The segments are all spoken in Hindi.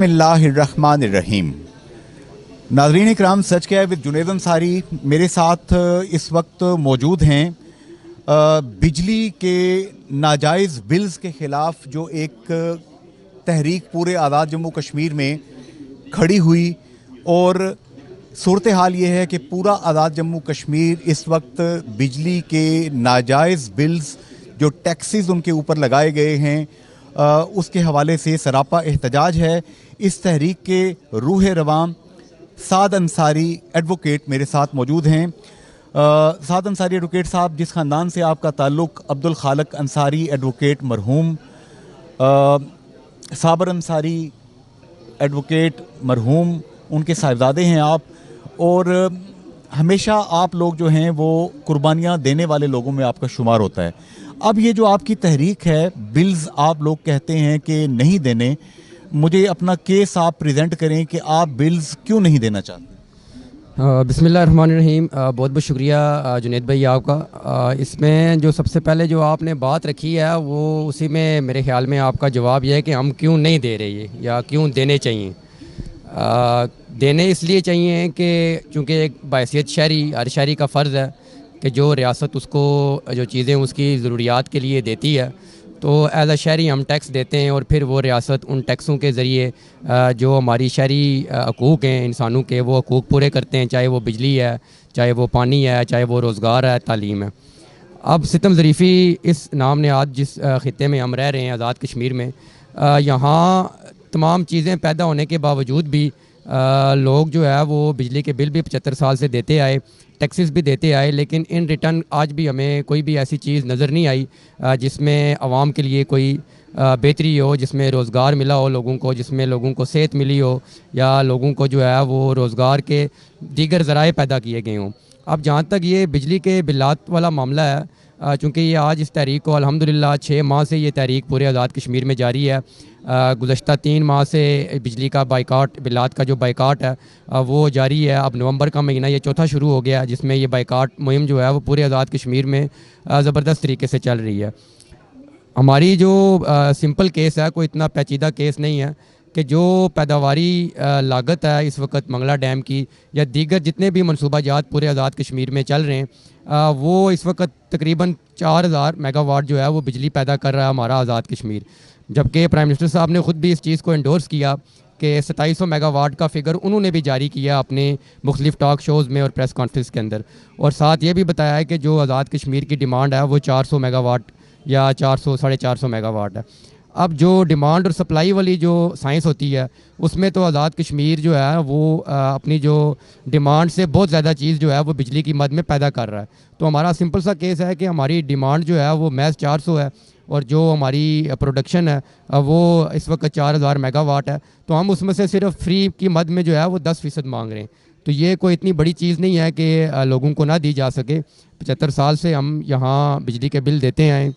बिस्मिल्लाहिर्रहमानिर्रहीम। नाज़रीन इकराम, सच क्या है विद जुनैद अंसारी मेरे साथ इस वक्त मौजूद हैं। बिजली के नाजायज़ बिल्स के ख़िलाफ़ जो एक तहरीक पूरे आज़ाद जम्मू कश्मीर में खड़ी हुई, और सूरत हाल ये है कि पूरा आज़ाद जम्मू कश्मीर इस वक्त बिजली के नाजायज़ बिल्स जो टैक्सेस उनके ऊपर लगाए गए हैं उसके हवाले से सरापा एहतजाज है। इस तहरीक के रूह रवाम साद अंसारी एडवोकेट मेरे साथ मौजूद हैं। साद अंसारी एडवोकेट साहब, जिस ख़ानदान से आपका ताल्लुक़, अब्दुल खालक अंसारी एडवोकेट मरहूम, साबर अंसारी एडवोकेट मरहूम, उनके साहिबजादे हैं आप, और हमेशा आप लोग जो हैं वो कुर्बानियाँ देने वाले लोगों में आपका शुमार होता है। अब ये जो आपकी तहरीक है, बिल्स आप लोग कहते हैं कि नहीं देने, मुझे अपना केस आप प्रेजेंट करें कि आप बिल्स क्यों नहीं देना चाहते। बिस्मिल्लाहिर्रहमानिर्रहीम। बहुत बहुत शुक्रिया जुनैद भाई आपका। इसमें जो सबसे पहले जो आपने बात रखी है वो उसी में मेरे ख्याल में आपका जवाब यह है कि हम क्यों नहीं दे रहे या क्यों देने चाहिए। देने इसलिए चाहिए कि चूँकि एक बाहैसियत शहरी, हर शहरी का फ़र्ज़ है कि जो रियासत उसको जो चीज़ें उसकी ज़रूरियात के लिए देती है, तो एज़ अ शहरी हम टैक्स देते हैं, और फिर वो रियासत उन टैक्सों के ज़रिए जो हमारी शहरी हकूक़ हैं इंसानों के, वो हकूक़ पूरे करते हैं, चाहे वो बिजली है, चाहे वो पानी है, चाहे वो रोज़गार है, तालीम है। अब सितम ज़रीफ़ी इस नाम ने आज जिस ख़ित्ते में हम रह रहे हैं आज़ाद कश्मीर में, यहाँ तमाम चीज़ें पैदा होने के बावजूद भी लोग जो है वो बिजली के बिल भी 75 साल से देते आए, टैक्सेस भी देते आए, लेकिन इन रिटर्न आज भी हमें कोई भी ऐसी चीज़ नज़र नहीं आई जिसमें आवाम के लिए कोई बेहतरी हो, जिसमें रोज़गार मिला हो लोगों को, जिसमें लोगों को सेहत मिली हो, या लोगों को जो है वो रोज़गार के दीगर ज़राए पैदा किए गए हों। अब जहाँ तक ये बिजली के बिलात वाला मामला है, चूँकि ये आज इस तहरीक को अल्हम्दुलिल्लाह 6 माह से ये तहरीक पूरे आज़ाद कश्मीर में जारी है। गुज़श्ता 3 माह से बिजली का बाइकाट, बिलात का जो बाइकाट है वो जारी है। अब नवंबर का महीना ये चौथा शुरू हो गया, जिसमें ये बाइकाट मुहिम जो है वो पूरे आज़ाद कश्मीर में ज़बरदस्त तरीके से चल रही है। हमारी जो सिंपल केस है, कोई इतना पेचीदा केस नहीं है कि जो पैदावारी लागत है इस वक्त मंगला डैम की या दीगर जितने भी मनसूबा जात पूरे आज़ाद कश्मीर में चल रहे हैं, वो इस वक्त तकरीबन 4000 मेगावाट जो है वो बिजली पैदा कर रहा है हमारा आज़ाद कश्मीर। जबकि प्राइम मिनिस्टर साहब ने ख़ुद भी इस चीज़ को एंडोर्स किया कि 2700 मेगावाट का फिगर उन्होंने भी जारी किया अपने मुख्तलिफ टॉक शोज़ में और प्रेस कॉन्फ्रेंस के अंदर, और साथ ये भी बताया है कि जो आज़ाद कश्मीर की डिमांड है वो 400 मेगावाट या 400 450 मेगावाट है। अब जो डिमांड और सप्लाई वाली जो साइंस होती है उसमें तो आज़ाद कश्मीर जो है वो अपनी जो डिमांड से बहुत ज़्यादा चीज़ जो है वो बिजली की मद में पैदा कर रहा है। तो हमारा सिंपल सा केस है कि हमारी डिमांड जो है वो महज 400 है, और जो हमारी प्रोडक्शन है वो इस वक्त 4000 मेगावाट है, तो हम उसमें से सिर्फ फ्री की मद में जो है वो 10% मांग रहे हैं। तो ये कोई इतनी बड़ी चीज़ नहीं है कि लोगों को ना दी जा सके। 75 साल से हम यहाँ बिजली के बिल देते आए।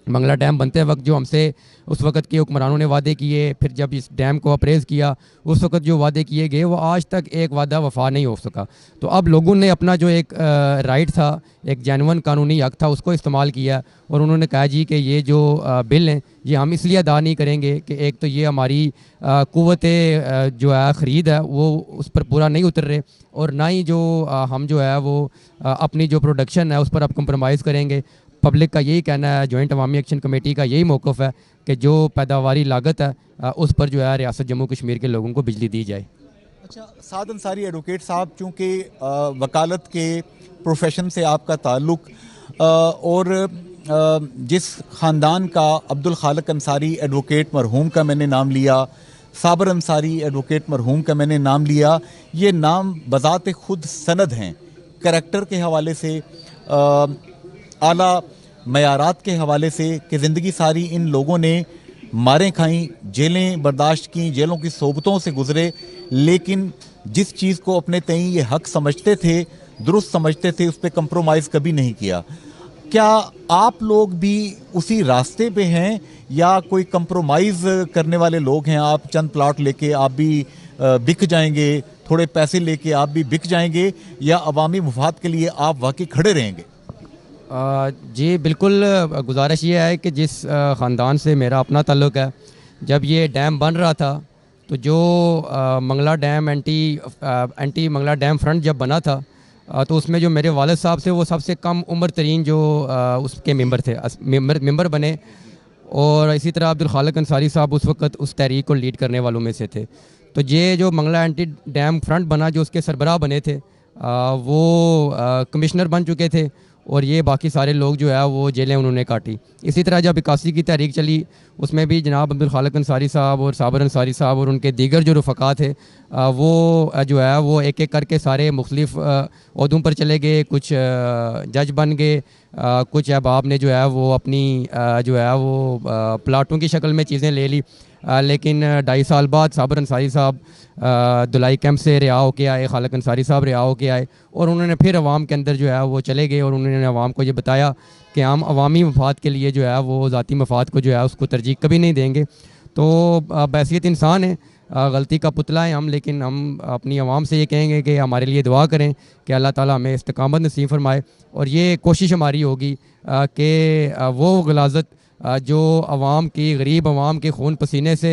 मंगला डैम बनते वक्त जो हमसे उस वक्त के हुक्मरानों ने वादे किए, फिर जब इस डैम को अप्रेज़ किया उस वक्त जो वादे किए गए वो आज तक एक वादा वफा नहीं हो सका। तो अब लोगों ने अपना जो एक राइट था, एक जेन्युइन कानूनी हक था, उसको इस्तेमाल किया, और उन्होंने कहा जी कि ये जो बिल हैं ये हम इसलिए अदा नहीं करेंगे कि एक तो ये हमारी क़ुव्वत जो है ख़रीद है वो उस पर पूरा नहीं उतर रहे, और ना ही जो हम जो है वो अपनी जो प्रोडक्शन है उस पर अब कंप्रोमाइज़ करेंगे। पब्लिक का यही कहना है, जॉइंट अवामी एक्शन कमेटी का यही मौक़िफ़ है कि जो पैदावारी लागत है उस पर जो है रियासत जम्मू कश्मीर के लोगों को बिजली दी जाए। अच्छा, साद अंसारी एडवोकेट साहब, चूँकि वकालत के प्रोफेशन से आपका ताल्लुक़, और जिस ख़ानदान का अब्दुल खालक अंसारी एडवोकेट मरहूम का मैंने नाम लिया, साबर अंसारी एडवोकेट मरहूम का मैंने नाम लिया, ये नाम बज़ात ख़ुद सनद हैं, करैक्टर के हवाले से, आला मयारात के हवाले से, कि ज़िंदगी सारी इन लोगों ने मारें खाई, जेलें बर्दाश्त की, जेलों की सोबतों से गुज़रे, लेकिन जिस चीज़ को अपने तईं ये हक समझते थे, दुरुस्त समझते थे, उस पर कंप्रोमाइज़ कभी नहीं किया। क्या आप लोग भी उसी रास्ते पे हैं या कोई कंप्रोमाइज़ करने वाले लोग हैं? आप चंद प्लाट लेके आप भी बिक जाएंगे, थोड़े पैसे लेके आप भी बिक जाएंगे, या अवामी मुफाद के लिए आप वाकई खड़े रहेंगे? जी बिल्कुल, गुजारिश ये है कि जिस ख़ानदान से मेरा अपना ताल्लुक़ है, जब ये डैम बन रहा था तो जो Mangla dam anti Mangla dam front जब बना था, तो उसमें जो मेरे वालिद साहब थे वो सबसे कम उम्र तरीन जो उसके मेंबर थे, मेंबर बने। और इसी तरह अब्दुल खालिक अंसारी साहब उस वक्त उस तहरीक को लीड करने वालों में से थे। तो ये जो मंगला एंटी डैम फ्रंट बना, जो उसके सरबराह बने थे, वो कमिश्नर बन चुके थे, और ये बाकी सारे लोग जो है वो जेलें उन्होंने काटी। इसी तरह जब 81 की तहरीक चली, उसमें भी जनाब अब्दुल खालिक अंसारी साहब और साबर अंसारी साहब और उनके दीगर जो रफ़क़ा थे, वो जो है वो एक एक करके सारे मुख्तलिफ़ ओहदों पर चले गए। कुछ जज बन गए, कुछ अहबाब ने जो है वो अपनी जो है वो प्लाटों की शक्ल में चीज़ें ले ली। लेकिन 2.5 साल बाद साबर अंसारी साहब दुलाई कैंप से रिहा होके आए, खालिक अंसारी साहब रिहा होके आए, और उन्होंने फिर अवाम के अंदर जो है वो चले गए, और उन्होंने अवाम को ये बताया कि हम अवामी मफाद के लिए जो है वो ज़ाती मफाद को जो है उसको तरजीह कभी नहीं देंगे। तो बैसियत इंसान है, गलती का पुतला है हम, लेकिन हम अपनी आवाम से ये कहेंगे कि हमारे लिए दुआ करें कि अल्लाह ताला हमें इस्तिकामत नसीब फरमाए। और ये कोशिश हमारी होगी कि वो गलाजत जो आवाम की, गरीब आवाम के खून पसीने से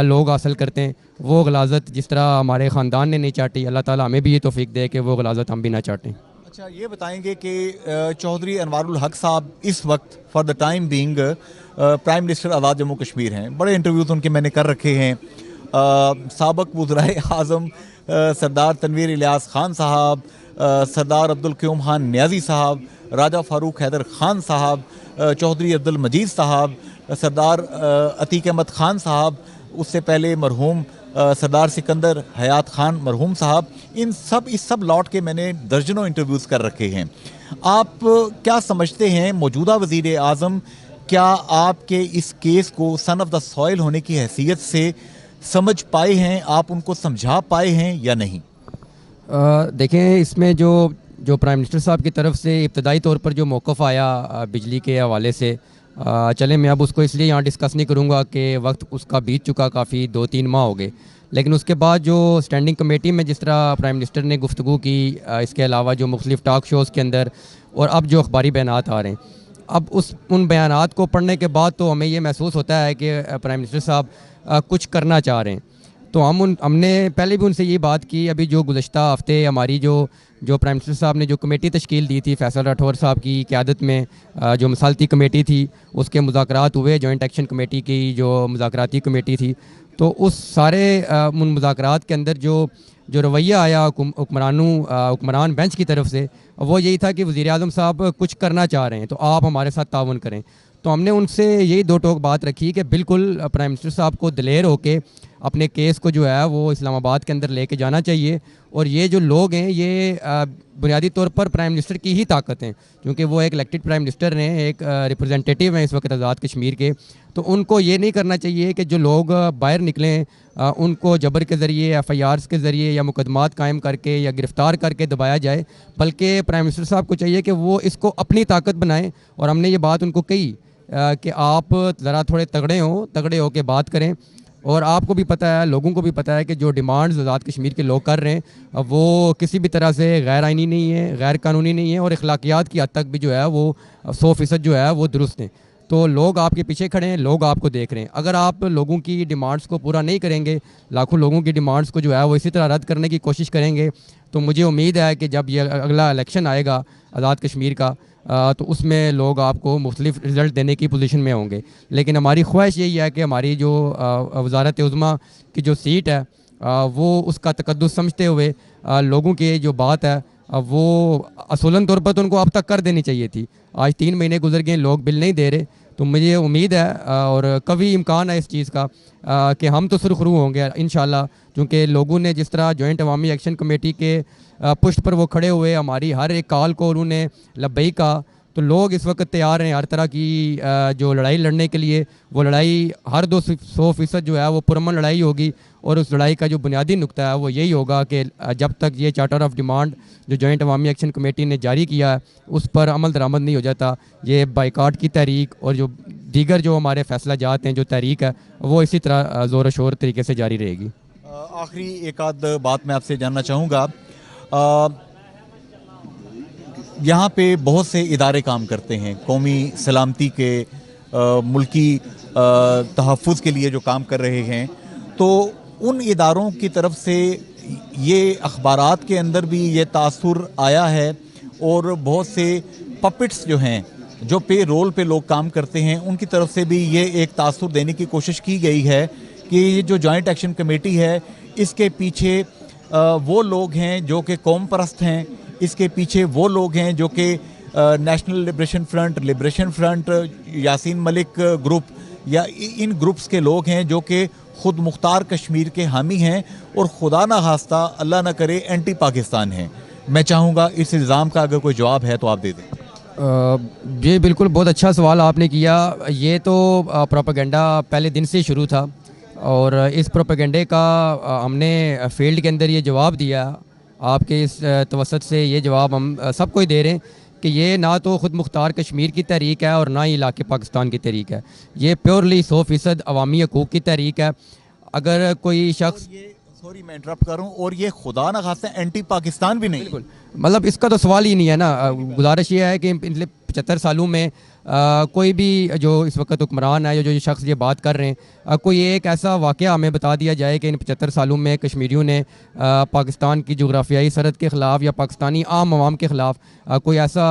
लोग हासिल करते हैं, वो गलाजत जिस तरह हमारे ख़ानदान ने नहीं चाटी, अल्लाह ताला हमें भी ये तौफीक दे कि वो गलाजत हम भी ना चाटें। अच्छा, ये बताएंगे कि चौधरी अनवारुल हक साहब इस वक्त for the time being prime minister Azad Jammu Kashmir हैं। बड़े इंटरव्यूज़ उनके मैंने कर रखे हैं। साबक वज़राए आज़म सरदार तनवीर इलियास ख़ान साहब, सरदार अब्दुल क़यूम खान न्याजी साहब, राजा फ़ारूक हैदर ख़ान साहब, चौधरी अब्दुल मजीद साहब, सरदार अतीक अहमद ख़ान साहब, उससे पहले मरहूम सरदार सिकंदर हयात ख़ान मरहूम साहब, इस सब लौट के मैंने दर्जनों इंटरव्यूज़ कर रखे हैं। आप क्या समझते हैं, मौजूदा वज़ीर आज़म क्या आपके इस केस को सन ऑफ द सॉइल होने की हैसियत से समझ पाए हैं, आप उनको समझा पाए हैं या नहीं? देखें, इसमें जो प्राइम मिनिस्टर साहब की तरफ से इब्तदाई तौर पर जो मौक़िफ़ आया बिजली के हवाले से, चले मैं अब उसको इसलिए यहाँ डिस्कस नहीं करूँगा कि वक्त उसका बीत चुका, काफ़ी 2-3 माह हो गए। लेकिन उसके बाद जो स्टैंडिंग कमेटी में जिस तरह प्राइम मिनिस्टर ने गुफ्तगू की, इसके अलावा जो मुख्तलिफ टॉक शोज़ के अंदर, और अब जो अखबारी बयानात आ रहे हैं, अब उन बयानात को पढ़ने के बाद तो हमें ये महसूस होता है कि प्राइम मिनिस्टर साहब कुछ करना चाह रहे हैं। तो हमने पहले भी उनसे ये बात की। अभी जो गुज़श्ता हफ़्ते हमारी जो प्राइम मिनिस्टर साहब ने जो कमेटी तश्कील दी थी फैसल राठौर साहब की क़यादत में, जो मसालती कमेटी थी, उसके मुज़ाकरात हुए। जॉइंट एक्शन कमेटी की जो मुज़ाकराती कमेटी थी, तो उस सारे उन मुज़ाकरात के अंदर जो रवैया आया हुक्मरान बेंच की तरफ से, वो यही था कि वज़ीर आज़म साहब कुछ करना चाह रहे हैं, तो आप हमारे साथ ताउन करें। तो हमने उनसे यही दो टोक बात रखी कि बिल्कुल प्राइम मिनिस्टर साहब को दिलेर होके अपने केस को जो है वो इस्लामाबाद के अंदर लेके जाना चाहिए। और ये जो लोग हैं, ये बुनियादी तौर पर प्राइम मिनिस्टर की ही ताकत हैं, क्योंकि वो एक इलेक्टेड प्राइम मिनिस्टर हैं, एक रिप्रेजेंटेटिव हैं इस वक्त आज़ाद कश्मीर के। तो उनको ये नहीं करना चाहिए कि जो लोग बाहर निकलें उनको जबर के ज़रिए, FIRs के ज़रिए या मुकदमात कायम करके या गिरफ़्तार करके दबाया जाए, बल्कि प्राइम मिनिस्टर साहब को चाहिए कि वो इसको अपनी ताकत बनाएं। और हमने ये बात उनको कही कि आप ज़रा थोड़े तगड़े हो के बात करें। और आपको भी पता है, लोगों को भी पता है कि जो डिमांड्स आज़ाद कश्मीर के लोग कर रहे हैं वो किसी भी तरह से गैर आइनी नहीं है, गैर कानूनी नहीं है, और अखलाकियात की हद तक भी जो है वो 100% जो है वो दुरुस्त हैं। तो लोग आपके पीछे खड़े हैं, लोग आपको देख रहे हैं। अगर आप लोगों की डिमांड्स को पूरा नहीं करेंगे, लाखों लोगों की डिमांड्स को जो है वो इसी तरह रद्द करने की कोशिश करेंगे, तो मुझे उम्मीद है कि जब ये अगला इलेक्शन आएगा आज़ाद कश्मीर का, तो उसमें लोग आपको मुख्तलिफ रिज़ल्ट देने की पोजीशन में होंगे। लेकिन हमारी ख्वाहिश यही है कि हमारी जो वज़ारत उज़्मा की जो सीट है, वो उसका तकद्दुस समझते हुए लोगों की जो बात है वो असूलन तौर पर तो उनको अब तक कर देनी चाहिए थी। आज 3 महीने गुजर गए, लोग बिल नहीं दे रहे। तो मुझे उम्मीद है और कभी इम्कान है इस चीज़ का कि हम तो सुरखरू होंगे इंशाल्लाह, क्योंकि लोगों ने जिस तरह जॉइंट अवामी एक्शन कमेटी के पुष्ट पर वो खड़े हुए, हमारी हर एक कॉल को उन्होंने लब्बई कहा। तो लोग इस वक्त तैयार हैं हर तरह की जो लड़ाई लड़ने के लिए। वो लड़ाई हर 200% जो है वो पुरअमन लड़ाई होगी। और उस लड़ाई का जो बुनियादी नुक्ता है वो यही होगा कि जब तक ये चार्टर ऑफ डिमांड जो जॉइंट अवामी एक्शन कमेटी ने जारी किया है उस पर अमल दरामद नहीं हो जाता, ये बाइकाट की तहरीक और जो दीगर जो हमारे फैसला जात हैं, जो तहरीक है, वो इसी तरह ज़ोर शोर तरीके से जारी रहेगी। आखिरी एक आध बात मैं आपसे जानना चाहूँगा। यहाँ पे बहुत से इदारे काम करते हैं, कौमी सलामती के, मुल्की तहफ़्फ़ुज़ के लिए जो काम कर रहे हैं। तो उन इदारों की तरफ से ये अखबारात के अंदर भी ये तासुर आया है, और बहुत से पपिट्स जो हैं, जो पे रोल पे लोग काम करते हैं, उनकी तरफ से भी ये एक तासुर देने की कोशिश की गई है कि ये जो जॉइंट एक्शन कमेटी है, इसके पीछे वो लोग हैं जो कि कौम परस्त हैं, इसके पीछे वो लोग हैं जो कि national liberation front, Yasin Malik group या इन ग्रुप्स के लोग हैं जो कि ख़ुद मुख्तार कश्मीर के हामी हैं और खुदा ना खास्ता अल्लाह ना करे एंटी पाकिस्तान हैं। मैं चाहूँगा इस इल्ज़ाम का अगर कोई जवाब है तो आप दे दें। ये बिल्कुल बहुत अच्छा सवाल आपने किया। ये तो प्रोपेगेंडा पहले दिन से शुरू था, और इस प्रोपेगेंडे का हमने फील्ड के अंदर ये जवाब दिया। आपके इस तवसत से ये जवाब हम सबको ही दे रहे हैं कि ये ना तो ख़ुद मुख्तार कश्मीर की तहरीक है और ना ही इलाके पाकिस्तान की तहरीक है। ये प्योरली 100% अवामी हकूक़ की तहरीक है। अगर कोई शख्स, सॉरी मैं इंटरप्ट करूं, और ये खुदा ना खास्ता एंटी पाकिस्तान भी नहीं, बिल्कुल, मतलब इसका तो सवाल ही नहीं है ना। गुजारिश ये है कि पिछले 75 सालों में कोई भी जो इस वक्त हुक्मरान है, जो शख्स ये बात कर रहे हैं, कोई एक ऐसा वाक़या हमें बता दिया जाए कि इन 75 सालों में कश्मीरियों ने पाकिस्तान की जोग्राफियाई सरहद के ख़िलाफ़ या पाकिस्तानी आम आवाम के ख़िलाफ़ कोई ऐसा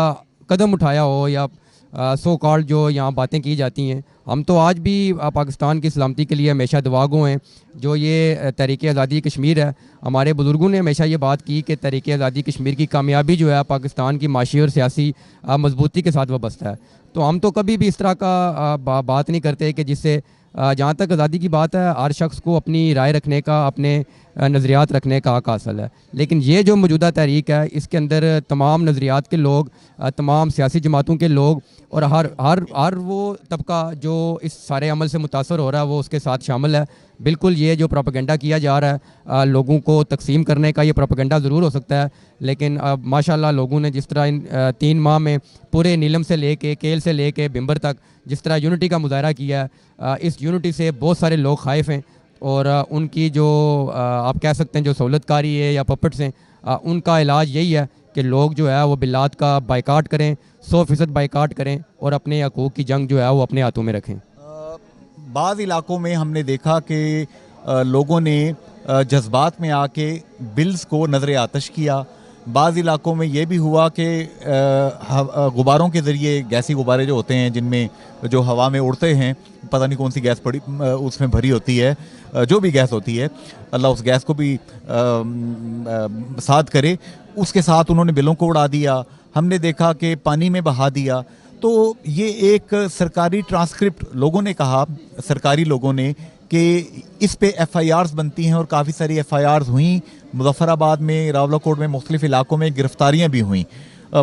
कदम उठाया हो, या सो कॉल्ड जो यहाँ बातें की जाती हैं। हम तो आज भी पाकिस्तान की सलामती के लिए हमेशा दुआगो हैं। जो ये तहरीक आज़ादी कश्मीर है, हमारे बुज़ुर्गों ने हमेशा ये बात की कि तहरीक आज़ादी कश्मीर की कामयाबी जो है पाकिस्तान की माशी और सियासी मजबूती के साथ वाबस्ता है। तो हम तो कभी भी इस तरह का बात नहीं करते कि जिससे, जहाँ तक आज़ादी की बात है, हर शख्स को अपनी राय रखने का, अपने नज़रियात रखने का हक हासिल है। लेकिन ये जो मौजूदा तहरीक है, इसके अंदर तमाम नज़रियात के लोग, तमाम सियासी जमातों के लोग और हर वो तबका जो इस सारे अमल से मुतासर हो रहा है वो उसके साथ शामिल है। बिल्कुल, ये जो प्रोपेगेंडा किया जा रहा है लोगों को तकसीम करने का, ये प्रोपेगेंडा ज़रूर हो सकता है, लेकिन माशाल्लाह लोगों ने जिस तरह इन 3 माह में पूरे नीलम से लेके, केल से लेके बिम्बर तक जिस तरह यूनिटी का मुजाहरा किया है, इस यूनिटी से बहुत सारे लोग खाइफ हैं। और उनकी जो आप कह सकते हैं जो सहूलतकारी है या पपेट्स हैं, उनका इलाज यही है कि लोग जो है वो बिलात का बाइकाट करें, 100% बाइकाट करें और अपने हकूक़ की जंग जो है वो अपने हाथों में रखें। बाज़ इलाकों में हमने देखा कि लोगों ने जज्बात में आके बिल्स को नज़र आतश किया। बाज़ इलाकों में ये भी हुआ कि गुब्बारों के ज़रिए, गैसी गुब्बारे जो होते हैं जिनमें जो हवा में उड़ते हैं, पता नहीं कौन सी गैस पड़ी उसमें भरी होती है, जो भी गैस होती है, अल्लाह उस गैस को भी साथ करे, उसके साथ उन्होंने बिलों को उड़ा दिया। हमने देखा कि पानी में बहा दिया। तो ये एक सरकारी ट्रांसक्रिप्ट, लोगों ने कहा, सरकारी लोगों ने, कि इस पे FIRs बनती हैं और काफ़ी सारी FIRs हुई। मुजफ्फराबाद में, रावलाकोट में, मुख्तलिफ इलाकों में गिरफ्तारियां भी हुई।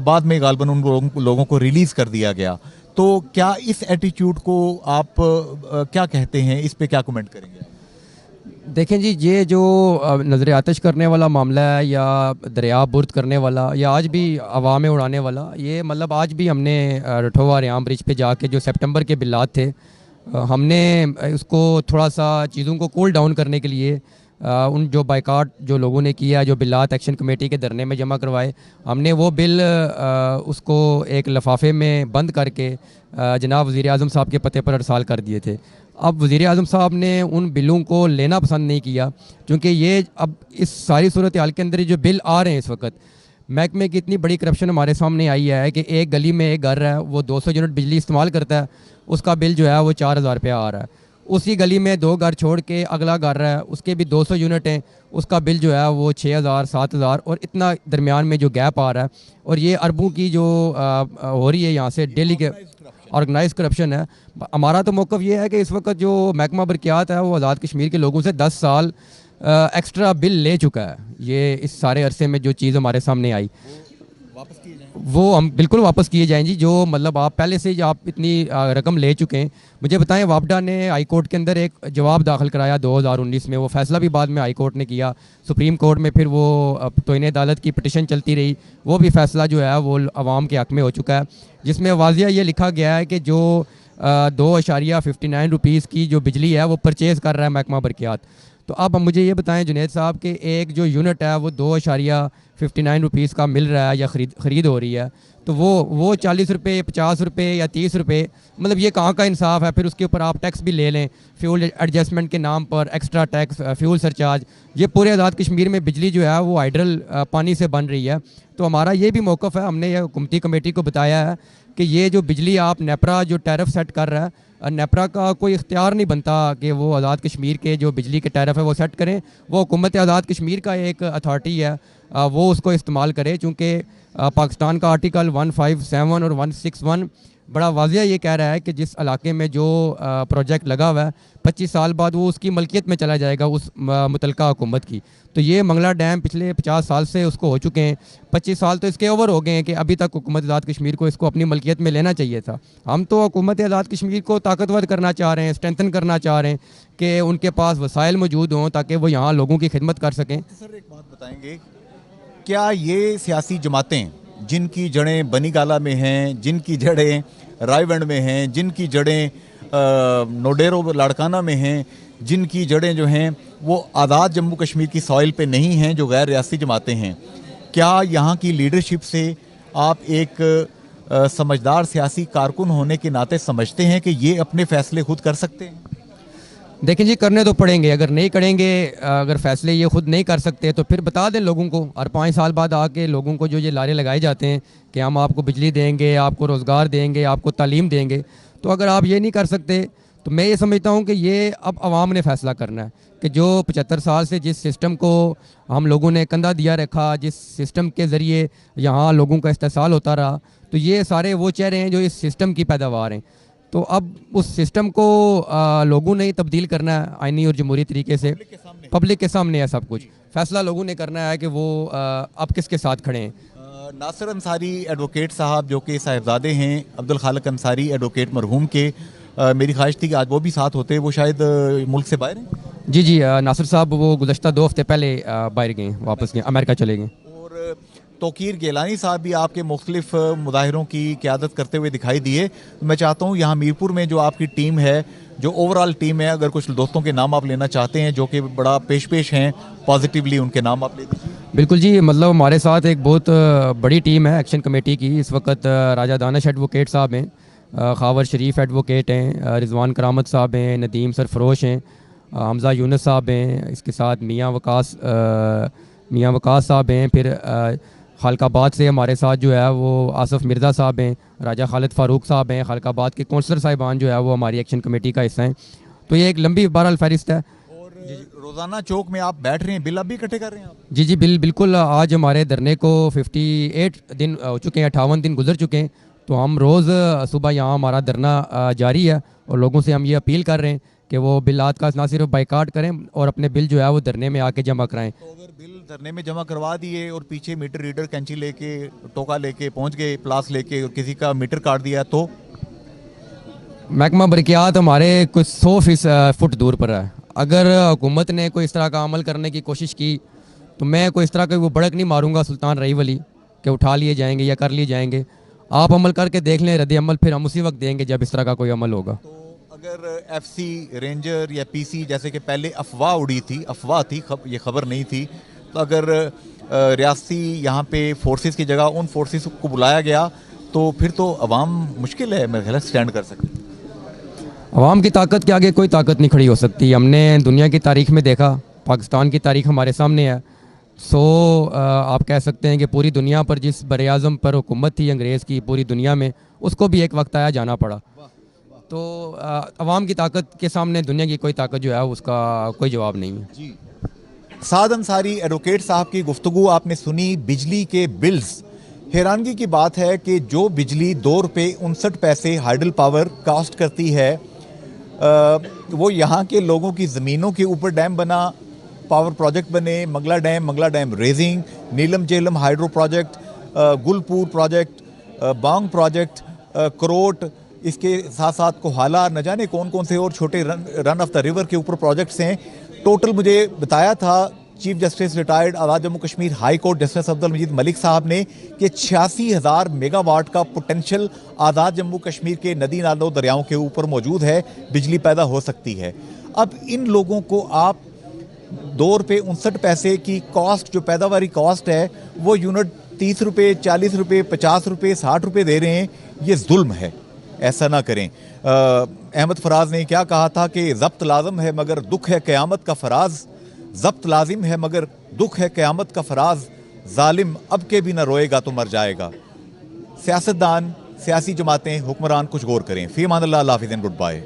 बाद में गालबन उन लोगों को रिलीज़ कर दिया गया। तो क्या इस एटीट्यूड को आप क्या कहते हैं, इस पे क्या कमेंट करेंगे? देखें जी, ये जो नज़र आतश करने वाला मामला है या दरिया बुर्द करने वाला या आज भी हवा में उड़ाने वाला, ये मतलब आज भी हमने रठोवा रियाम ब्रिज पे जाके जो सितंबर के बिलात थे, हमने उसको थोड़ा सा चीज़ों को कूल डाउन करने के लिए उन जो बाइकाट जो लोगों ने किया, जो बिलात एक्शन कमेटी के धरने में जमा करवाए, हमने वो बिल उसको एक लिफाफे में बंद करके जनाब वज़ीर आज़म साहब के पते पर अरसाल कर दिए थे। अब वज़ीर आज़म साहब ने उन बिलों को लेना पसंद नहीं किया, क्योंकि ये अब इस सारी सूरत हाल के अंदर जो बिल आ रहे हैं इस वक्त, महकमे की इतनी बड़ी करप्शन हमारे सामने आई है कि एक गली में एक घर है, वो 200 यूनिट बिजली इस्तेमाल करता है, उसका बिल जो है वो 4000 रुपया आ रहा है। उसी गली में 2 घर छोड़ के अगला घर है, उसके भी 200 यूनिट हैं, उसका बिल जो है वो 6000 7000, और इतना दरमियान में जो गैप आ रहा है, और ये अरबों की जो हो रही है यहाँ से डेली के ऑर्गेनाइज करप्शन है। हमारा तो मौक़िफ़ ये है कि इस वक्त जो महकमा बरक़ियात है वो आज़ाद कश्मीर के लोगों से 10 साल एक्स्ट्रा बिल ले चुका है। ये इस सारे अरसे में जो चीज़ हमारे सामने आई वो हम बिल्कुल वापस किए जाएँ जी। जो मतलब आप पहले से आप इतनी रकम ले चुके हैं। मुझे बताएं, वापडा ने हाई कोर्ट के अंदर एक जवाब दाखिल कराया 2019 में, वो फैसला भी बाद में हाई कोर्ट ने किया, सुप्रीम कोर्ट में फिर वो तोइन अदालत की पटिशन चलती रही, वो भी फैसला जो है वो अवाम के हक़ में हो चुका है, जिसमें वाज़िया ये लिखा गया है कि जो 2.59 रुपीज़ की जो बिजली है वो परचेज़ कर रहा है महकमा बरक़ियात। तो अब मुझे ये बताएं जुनैद साहब कि एक जो यूनिट है वो 2.59 रुपीज़ का मिल रहा है या ख़रीद हो रही है, तो वो 40 रुपये, 50 रुपये या 30 रुपये, मतलब ये कहाँ का इंसाफ है? फिर उसके ऊपर आप टैक्स भी ले लें, फ्यूल एडजस्टमेंट के नाम पर एक्स्ट्रा टैक्स, फ्यूल सरचार्ज। ये पूरे आज़ाद कश्मीर में बिजली जो है वो हाइड्रल पानी से बन रही है। तो हमारा ये भी मौक़िफ़ है, हमने ये हुकूमती कमेटी को बताया है कि ये जो बिजली आप नेपरा जो टैरिफ सेट कर रहा है, नेपरा का कोई इख्तियार नहीं बनता कि वो आज़ाद कश्मीर के जो बिजली के टैरिफ है वो सेट करें। वो हुकूमत आज़ाद कश्मीर का एक अथॉरिटी है, वो उसको इस्तेमाल करे, चूँकि पाकिस्तान का आर्टिकल 157 और 161 बड़ा वाज़िया ये कह रहा है कि जिस इलाके में जो प्रोजेक्ट लगा हुआ है 25 साल बाद वो उसकी मलकियत में चला जाएगा उस मुतलका हुकूमत की। तो ये मंगला डैम पिछले 50 साल से उसको हो चुके हैं, 25 साल तो इसके ओवर हो गए हैं कि अभी तक हुकूमत आज़ाद कश्मीर को इसको अपनी मलकियत में लेना चाहिए था। हम तो हुकूमत आज़ाद कश्मीर को ताकतवर करना चाह रहे हैं, स्ट्रेंथन करना चाह रहे हैं कि उनके पास वसाइल मौजूद हों ताकि वो यहाँ लोगों की खिदमत कर सकें। सर एक बात बताएंगे, क्या ये सियासी जमातें जिनकी जड़ें बनीगाला में हैं, जिनकी जड़ें रायवंड में हैं, जिनकी जड़ें नोडेरो लाड़काना में हैं, जिनकी जड़ें जो हैं वो आज़ाद जम्मू कश्मीर की सॉइल पे नहीं हैं, जो गैर रियासी जमातें हैं, क्या यहाँ की लीडरशिप से आप एक समझदार सियासी कारकुन होने के नाते समझते हैं कि ये अपने फ़ैसले खुद कर सकते हैं? देखें जी, करने तो पड़ेंगे, अगर नहीं करेंगे, अगर फैसले ये खुद नहीं कर सकते तो फिर बता दें लोगों को, और 5 साल बाद आके लोगों को जो ये लारे लगाए जाते हैं कि हम आपको बिजली देंगे, आपको रोज़गार देंगे, आपको तालीम देंगे, तो अगर आप ये नहीं कर सकते तो मैं ये समझता हूँ कि ये अब आवाम ने फ़ैसला करना है कि जो 75 साल से जिस सिस्टम को हम लोगों ने कंधा दिया रखा, जिस सिस्टम के ज़रिए यहाँ लोगों का इस्तेसाल होता रहा, तो ये सारे वो चेहरे हैं जो इस सिस्टम की पैदावार हैं। तो अब उस सिस्टम को लोगों ने ही तब्दील करना है आइनी और जमहूरी तरीके से, पब्लिक के सामने है सब कुछ, फैसला लोगों ने करना है कि वो अब किसके साथ खड़े हैं। नासिर अंसारी एडवोकेट साहब जो कि साहिबजादे हैं अब्दुल खालिक अंसारी एडवोकेट मरहूम के, मेरी ख्वाहिश थी कि आज वो भी साथ होते, वो शायद मुल्क से बाहर हैं। जी जी, नासिर साहब वो गुज़श्ता 2 हफ्ते पहले बाहर गए, वापस गए, अमेरिका चले गए। और तोकीर गेलानी साहब भी आपके मुख्तलिफ मुजाहिरों की क़यादत करते हुए दिखाई दिए। मैं चाहता हूँ यहाँ मीरपुर में जो आपकी टीम है, जो ओवरऑल टीम है, अगर कुछ दोस्तों के नाम आप लेना चाहते हैं जो कि बड़ा पेश हैं पॉजिटिवली, उनके नाम आप ले दीजिए। बिल्कुल जी, मतलब हमारे साथ एक बहुत बड़ी टीम है एक्शन कमेटी की। इस वक्त राजा दानिश एडवोकेट साहब हैं, खावर शरीफ एडवोकेट हैं, रिजवान करामत साहब हैं, नदीम सरफरोश हैं, हमज़ा यूनुस साहब हैं, इसके साथ मियाँ वकास साहब हैं, फिर खालकाबाद से हमारे साथ जो है वो आसफ़ मिर्ज़ा साहब हैं, राजा खालिद फ़ारूक साहब हैं, खालकाबाद के कौंसलर साहिबान जो है वो हमारी एक्शन कमेटी का हिस्सा हैं। तो ये एक लंबी बहरहाल फहरिस्त है। रोज़ाना चौक में आप बैठ रहे हैं, बिल अब भी इकट्ठे कर रहे हैं आप? जी जी, बिल्कुल। आज हमारे धरने को 58 दिन हो चुके हैं, 58 दिन गुजर चुके हैं। तो हम रोज़ सुबह यहाँ हमारा धरना जारी है और लोगों से हम ये अपील कर रहे हैं कि वो बिल आज का ना सिर्फ बाइकाट करें और अपने बिल जो है वो धरने में आके जमा कराएं। तो अगर बिल धरने में जमा करवा दिए और पीछे मीटर रीडर कैंची लेके टोका लेके पहुँच गए, प्लास लेके, और किसी का मीटर काट दिया तो महकमा बरकियात हमारे कुछ 100 फुट दूर पर है। अगर हुकूमत ने कोई इस तरह का अमल करने की कोशिश की तो मैं कोई इस तरह का वो भड़क नहीं मारूंगा सुल्तान रही वली कि उठा लिए जाएंगे या कर लिए जाएंगे। आप अमल करके देख लें, रद्द अमल फिर हम उसी वक्त देंगे जब इस तरह का कोई अमल होगा। तो अगर FC रेंजर या PC जैसे कि पहले अफवाह उड़ी थी, अफवाह थी, ये खबर नहीं थी, तो अगर रियासी यहाँ पे फोर्सेस की जगह उन फोर्सेस को बुलाया गया तो फिर तो अवाम मुश्किल है मेरे ख्याल स्टैंड कर सकती। अवाम की ताकत के आगे कोई ताकत नहीं खड़ी हो सकती। हमने दुनिया की तारीख में देखा, पाकिस्तान की तारीख हमारे सामने है। आप कह सकते हैं कि पूरी दुनिया पर जिस बर-ए-आज़म पर हुकूमत थी अंग्रेज़ की पूरी दुनिया में, उसको भी एक वक्त आया जाना पड़ा। तो अवाम की ताकत के सामने दुनिया की कोई ताकत जो है उसका कोई जवाब नहीं है। जी, साद अंसारी एडवोकेट साहब की गुफ्तगू आपने सुनी। बिजली के बिल्स, हैरानगी की बात है कि जो बिजली 2 रुपये 59 पैसे हाइडल पावर कास्ट करती है, वो यहाँ के लोगों की ज़मीनों के ऊपर डैम बना, पावर प्रोजेक्ट बने, Mangla dam raising, Neelum Jhelum hydro project, Gulpur project, बांग प्रोजेक्ट, करोट, इसके साथ साथ कोहाला, न जाने कौन कौन से और छोटे रन ऑफ द रिवर के ऊपर प्रोजेक्ट्स हैं। टोटल मुझे बताया था chief justice retired Azad Jammu Kashmir high court justice Abdul Majeed Malik साहब ने कि 86,000 मेगावाट का पोटेंशियल आज़ाद जम्मू कश्मीर के नदी नालों दरियाओं के ऊपर मौजूद है, बिजली पैदा हो सकती है। अब इन लोगों को आप ₹2.59 की कॉस्ट, जो पैदावारी कॉस्ट है, वो यूनिट 30 रुपये, 40 रुपये, 50 रुपये, 60 रुपये दे रहे हैं। ये जुल्म है, ऐसा ना करें। अहमद फराज ने क्या कहा था कि ज़ब्त लाज़िम है मगर दुख है क़यामत का फराज, ज़ब्त लाजिम है मगर दुख है क़यामत का फराज, जालिम अब के भी ना रोएगा तो मर जाएगा। सियासतदान, सियासी जमातें, हुक्मरान कुछ गौर करें। फ़ी अमान अल्लाह, हाफ़िज़ एंड गुड बाय।